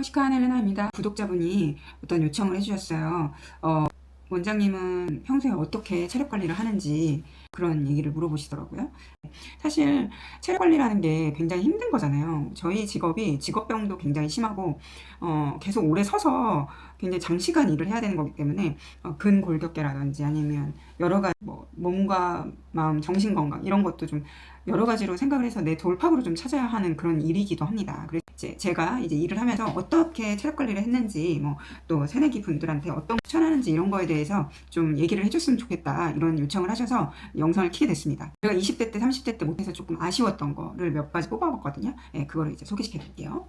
시카한 헬레나입니다. 구독자분이 어떤 요청을 해주셨어요. 원장님은 평소에 어떻게 체력 관리를 하는지 그런 얘기를 물어보시더라고요. 사실 체력 관리라는 게 굉장히 힘든 거잖아요. 저희 직업이 직업병도 굉장히 심하고 계속 오래 서서 굉장히 장시간 일을 해야 되는 거기 때문에 근골격계라든지 아니면 여러 가지 몸과 마음, 정신 건강 이런 것도 좀 여러 가지로 생각을 해서 내 돌파구를 좀 찾아야 하는 그런 일이기도 합니다. 그래서 제가 이제 일을 하면서 어떻게 체력 관리를 했는지 또 새내기 분들한테 어떤 추천하는지 이런 거에 대해서 좀 얘기를 해줬으면 좋겠다 이런 요청을 하셔서 영상을 키게 됐습니다. 제가 20대 때 30대 때 못해서 조금 아쉬웠던 거를 몇 가지 뽑아봤거든요. 그거를 이제 소개시켜 드릴게요.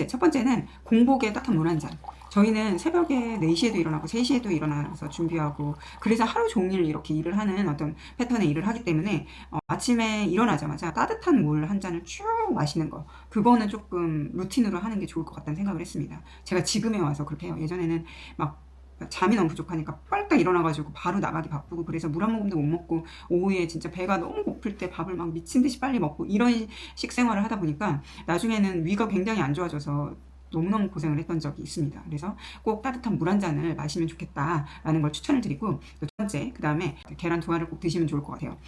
첫 번째는 공복에 따뜻한 물 한 잔. 저희는 새벽에 4시에도 일어나고 3시에도 일어나서 준비하고 그래서 하루 종일 이렇게 일을 하는 어떤 패턴의 일을 하기 때문에 아침에 일어나자마자 따뜻한 물 한 잔을 쭉 마시는 거, 그거는 조금 루틴으로 하는 게 좋을 것 같다는 생각을 했습니다. 제가 지금에 와서 그렇게 해요. 예전에는 막 잠이 너무 부족하니까 빨딱 일어나가지고 바로 나가기 바쁘고 그래서 물 한 모금도 못 먹고 오후에 진짜 배가 너무 고플 때 밥을 막 미친 듯이 빨리 먹고 이런 식생활을 하다 보니까 나중에는 위가 굉장히 안 좋아져서 너무너무 고생을 했던 적이 있습니다. 그래서 꼭 따뜻한 물 한 잔을 마시면 좋겠다라는 걸 추천을 드리고, 또 두 번째, 그 다음에 계란 2알을 꼭 드시면 좋을 것 같아요.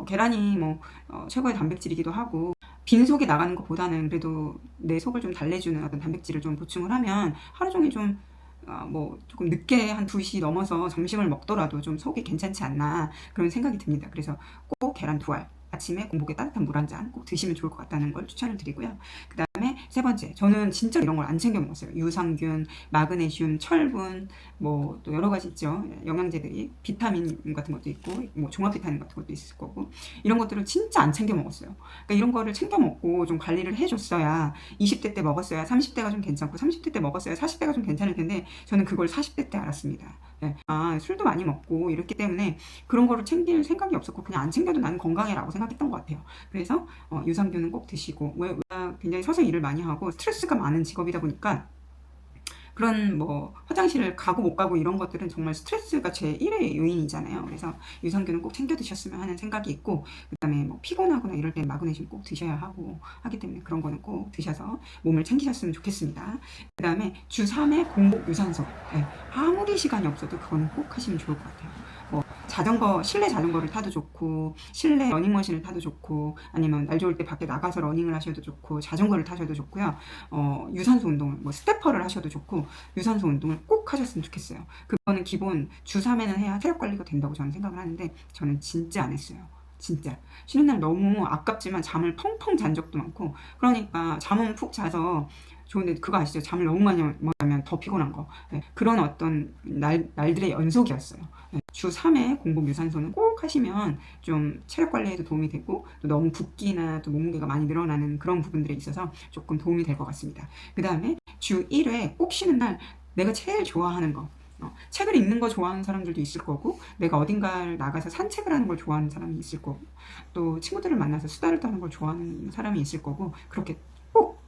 계란이 최고의 단백질이기도 하고 빈속에 나가는 것보다는 그래도 내 속을 좀 달래주는 어떤 단백질을 좀 보충을 하면 하루 종일 좀 조금 늦게 한 2시 넘어서 점심을 먹더라도 좀 속이 괜찮지 않나 그런 생각이 듭니다. 그래서 꼭 계란 2알 아침에 공복에 따뜻한 물 한 잔 꼭 드시면 좋을 것 같다는 걸 추천을 드리고요. 그 다음에 세 번째, 저는 진짜 이런 걸 안 챙겨 먹었어요. 유산균, 마그네슘, 철분, 또 여러 가지 있죠. 영양제들이 비타민 같은 것도 있고, 종합 비타민 같은 것도 있을 거고, 이런 것들을 진짜 안 챙겨 먹었어요. 그러니까 이런 거를 챙겨 먹고 좀 관리를 해줬어야 20대 때 먹었어야 30대가 좀 괜찮고, 30대 때 먹었어야 40대가 좀 괜찮을 텐데, 저는 그걸 40대 때 알았습니다. 네. 술도 많이 먹고 이렇기 때문에 그런 거를 챙길 생각이 없었고 그냥 안 챙겨도 나는 건강해라고 생각했던 것 같아요. 그래서 유산균은 꼭 드시고, 왜 굉장히 서서 일을 많이 하고 스트레스가 많은 직업이다 보니까 그런 화장실을 가고 못 가고 이런 것들은 정말 스트레스가 제1의 요인이잖아요. 그래서 유산균은 꼭 챙겨 드셨으면 하는 생각이 있고, 그 다음에 피곤하거나 이럴 땐 마그네슘 꼭 드셔야 하기 때문에 그런 거는 꼭 드셔서 몸을 챙기셨으면 좋겠습니다. 그 다음에 주 3회 공복 유산소. 네, 아무리 시간이 없어도 그거는 꼭 하시면 좋을 것 같아요. 실내 자전거를 타도 좋고, 실내 러닝머신을 타도 좋고, 아니면 날 좋을 때 밖에 나가서 러닝을 하셔도 좋고, 자전거를 타셔도 좋고요. 유산소 운동을, 스태퍼를 하셔도 좋고, 유산소 운동을 꼭 하셨으면 좋겠어요. 그거는 기본 주 3회는 해야 체력 관리가 된다고 저는 생각을 하는데, 저는 진짜 안 했어요. 진짜. 쉬는 날 너무 아깝지만 잠을 펑펑 잔 적도 많고, 그러니까 잠은 푹 자서 좋은데 그거 아시죠? 잠을 너무 많이 먹으면 더 피곤한 거. 네, 그런 어떤 날들의 연속이었어요. 네, 주 3회 공복 유산소는 꼭 하시면 좀 체력 관리에도 도움이 되고 또 너무 붓기나 또 몸무게가 많이 늘어나는 그런 부분들에 있어서 조금 도움이 될 것 같습니다. 그 다음에 주 1회 꼭 쉬는 날 내가 제일 좋아하는 거, 책을 읽는 거 좋아하는 사람들도 있을 거고, 내가 어딘가를 나가서 산책을 하는 걸 좋아하는 사람이 있을 거고, 또 친구들을 만나서 수다를 떠는 걸 좋아하는 사람이 있을 거고, 그렇게 꼭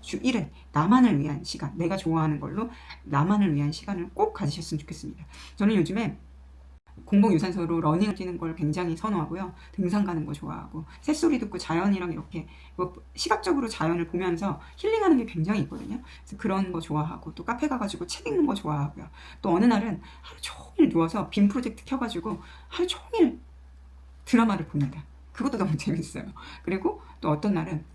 주 1회 나만을 위한 시간, 내가 좋아하는 걸로 나만을 위한 시간을 꼭 가지셨으면 좋겠습니다. 저는 요즘에 공복 유산소로 러닝을 뛰는 걸 굉장히 선호하고요. 등산 가는 거 좋아하고, 새소리 듣고 자연이랑 이렇게 시각적으로 자연을 보면서 힐링하는 게 굉장히 있거든요. 그래서 그런 거 좋아하고, 또 카페 가가지고 책 읽는 거 좋아하고요. 또 어느 날은 하루 종일 누워서 빔 프로젝트 켜가지고 하루 종일 드라마를 봅니다. 그것도 너무 재밌어요. 그리고 또 어떤 날은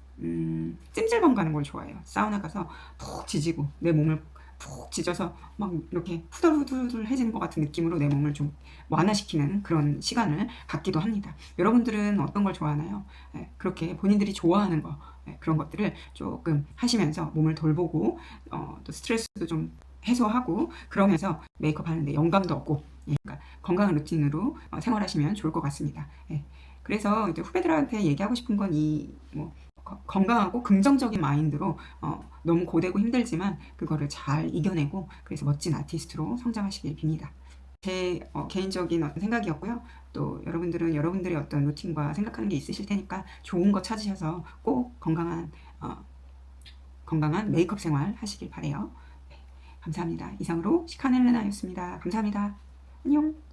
찜질방 가는 걸 좋아해요. 사우나 가서 푹 지지고 내 몸을 푹 지져서 막 이렇게 후들후들해지는 것 같은 느낌으로 내 몸을 좀 완화시키는 그런 시간을 갖기도 합니다. 여러분들은 어떤 걸 좋아하나요? 그렇게 본인들이 좋아하는 거, 그런 것들을 조금 하시면서 몸을 돌보고 또 스트레스도 좀 해소하고 그러면서 메이크업 하는데 영감도 얻고, 그러니까 건강한 루틴으로 생활하시면 좋을 것 같습니다. 그래서 이제 후배들한테 얘기하고 싶은 건 건강하고 긍정적인 마인드로 너무 고되고 힘들지만 그거를 잘 이겨내고 그래서 멋진 아티스트로 성장하시길 빕니다. 제 개인적인 어떤 생각이었고요. 또 여러분들은 여러분들의 어떤 루틴과 생각하는 게 있으실 테니까 좋은 거 찾으셔서 꼭 건강한 메이크업 생활 하시길 바래요. 네, 감사합니다. 이상으로 시카넬레나였습니다. 감사합니다. 안녕.